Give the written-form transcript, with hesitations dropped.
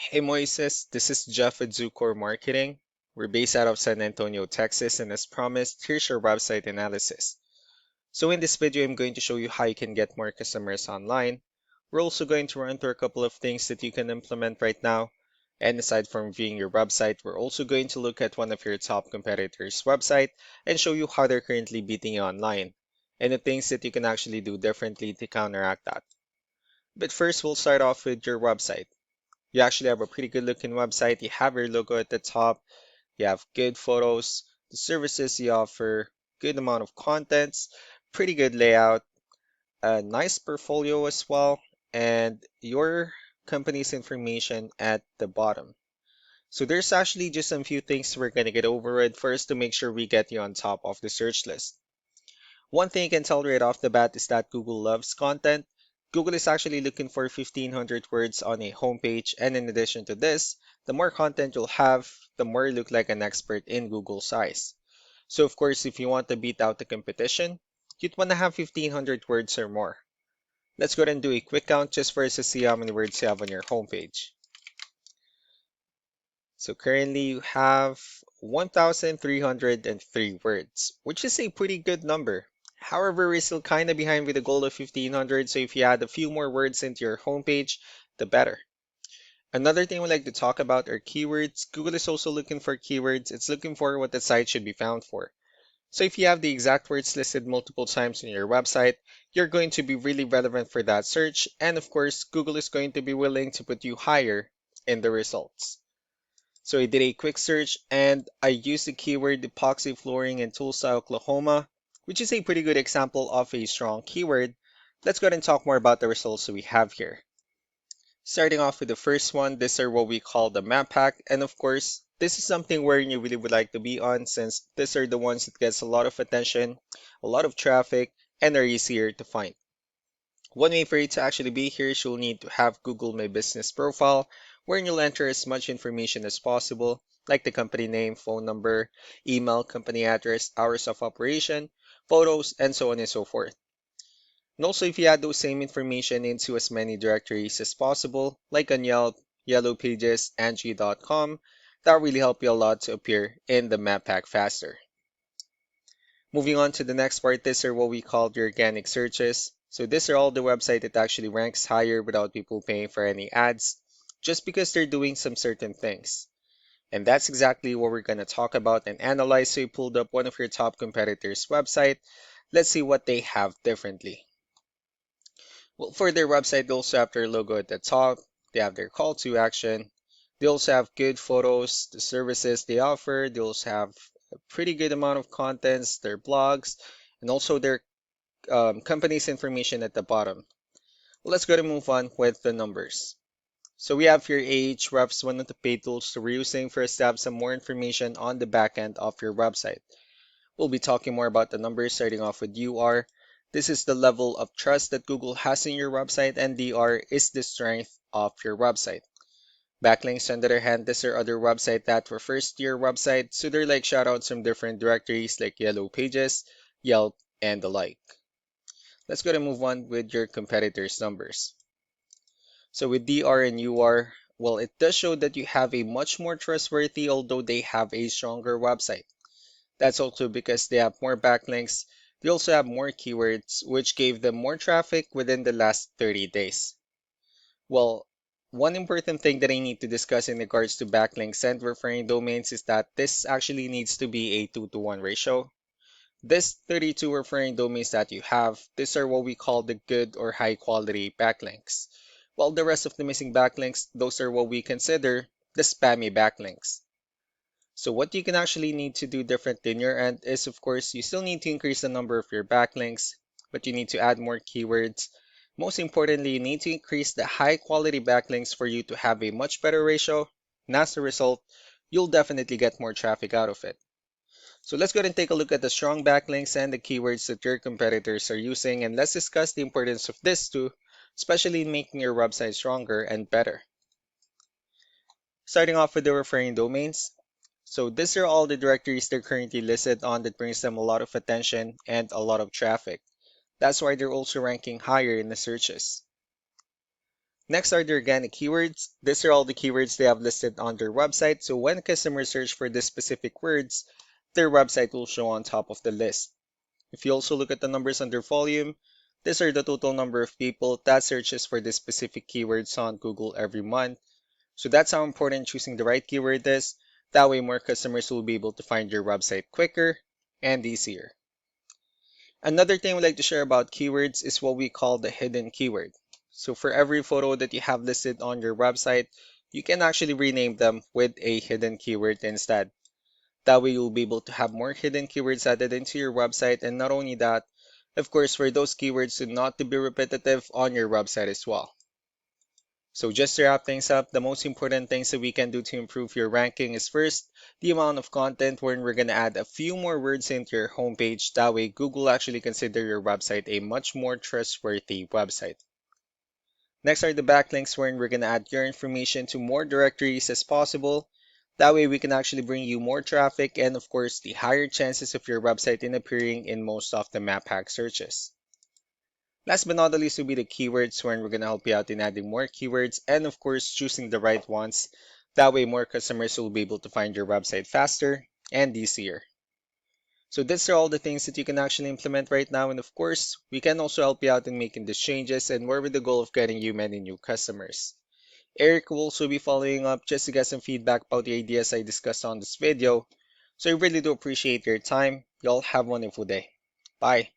Hey Moises, this is Jeff at Zucor Marketing. We're based out of San Antonio, Texas, and as promised, here's your website analysis. So in this video, I'm going to show you how you can get more customers online. We're also going to run through a couple of things that you can implement right now. And aside from viewing your website, we're also going to look at one of your top competitors' website and show you how they're currently beating you online and the things that you can actually do differently to counteract that. But first, we'll start off with your website. You actually have a pretty good looking website. You have your logo at the top. You have good photos, the services you offer, good amount of contents, pretty good layout, a nice portfolio as well, and your company's information at the bottom. So there's actually just some few things we're going to get over it first to make sure we get you on top of the search list. One thing you can tell right off the bat is that Google loves content. Google is actually looking for 1500 words on a homepage, and in addition to this, the more content you'll have, the more you look like an expert in Google's eyes. So of course, if you want to beat out the competition, you'd want to have 1500 words or more. Let's go ahead and do a quick count just for us to see how many words you have on your homepage. So currently you have 1,303 words, which is a pretty good number. However, we're still kind of behind with the goal of 1,500, so if you add a few more words into your homepage, the better. Another thing we like to talk about are keywords. Google is also looking for keywords. It's looking for what the site should be found for. So if you have the exact words listed multiple times on your website, you're going to be really relevant for that search. And of course, Google is going to be willing to put you higher in the results. So I did a quick search and I used the keyword epoxy flooring in Tulsa, Oklahoma, which is a pretty good example of a strong keyword. Let's go ahead and talk more about the results that we have here. Starting off with the first one, these are what we call the map pack. And of course, this is something where you really would like to be on since these are the ones that gets a lot of attention, a lot of traffic, and are easier to find. One way for you to actually be here is you'll need to have Google My Business profile, where you'll enter as much information as possible, like the company name, phone number, email, company address, hours of operation, photos, and so on and so forth. And also, if you add those same information into as many directories as possible, like on Yelp, Yellow Pages, Angie.com, that really help you a lot to appear in the map pack faster. Moving on to the next part, these are what we call the organic searches. So these are all the website that actually ranks higher without people paying for any ads, just because they're doing some certain things. And that's exactly what we're going to talk about and analyze. So you pulled up one of your top competitors' website. Let's see what they have differently. Well, for their website, they also have their logo at the top. They have their call to action. They also have good photos, the services they offer. They also have a pretty good amount of contents, their blogs, and also their company's information at the bottom. Well, let's go to move on with the numbers. So we have here Ahrefs, one of the paid tools that we're using for us to have some more information on the back end of your website. We'll be talking more about the numbers starting off with UR. This is the level of trust that Google has in your website, and DR is the strength of your website. Backlinks, on the other hand, these are other websites that refers to your website, so they're like shoutouts from different directories like Yellow Pages, Yelp, and the like. Let's go to move on with your competitors' numbers. So with DR and UR, well, it does show that you have a much more trustworthy, although they have a stronger website. That's also because they have more backlinks. They also have more keywords, which gave them more traffic within the last 30 days. Well, one important thing that I need to discuss in regards to backlinks and referring domains is that this actually needs to be a 2-to-1 ratio. This 32 referring domains that you have, these are what we call the good or high quality backlinks. While the rest of the missing backlinks, those are what we consider the spammy backlinks. So what you can actually need to do differently in your end is, of course, you still need to increase the number of your backlinks, but you need to add more keywords. Most importantly, you need to increase the high quality backlinks for you to have a much better ratio. And as a result, you'll definitely get more traffic out of it. So let's go ahead and take a look at the strong backlinks and the keywords that your competitors are using, and let's discuss the importance of this too, especially in making your website stronger and better. Starting off with the referring domains. So these are all the directories they're currently listed on that brings them a lot of attention and a lot of traffic. That's why they're also ranking higher in the searches. Next are the organic keywords. These are all the keywords they have listed on their website, so when customers search for these specific words, their website will show on top of the list. If you also look at the numbers under volume, these are the total number of people that searches for these specific keywords on Google every month. So that's how important choosing the right keyword is. That way more customers will be able to find your website quicker and easier. Another thing we like to share about keywords is what we call the hidden keyword. So for every photo that you have listed on your website, you can actually rename them with a hidden keyword instead. That way you'll be able to have more hidden keywords added into your website, and not only that, of course, for those keywords to not to be repetitive on your website as well. So just to wrap things up, the most important things that we can do to improve your ranking is first, the amount of content wherein we're going to add a few more words into your homepage. That way Google actually consider your website a much more trustworthy website. Next are the backlinks wherein we're going to add your information to more directories as possible. That way we can actually bring you more traffic and of course the higher chances of your website in appearing in most of the map hack searches. Last but not the least will be the keywords wherein we're going to help you out in adding more keywords and of course choosing the right ones. That way more customers will be able to find your website faster and easier. So these are all the things that you can actually implement right now, and of course, we can also help you out in making these changes and more with the goal of getting you many new customers. Eric will also be following up just to get some feedback about the ideas I discussed on this video. So I really do appreciate your time. Y'all have a wonderful day. Bye.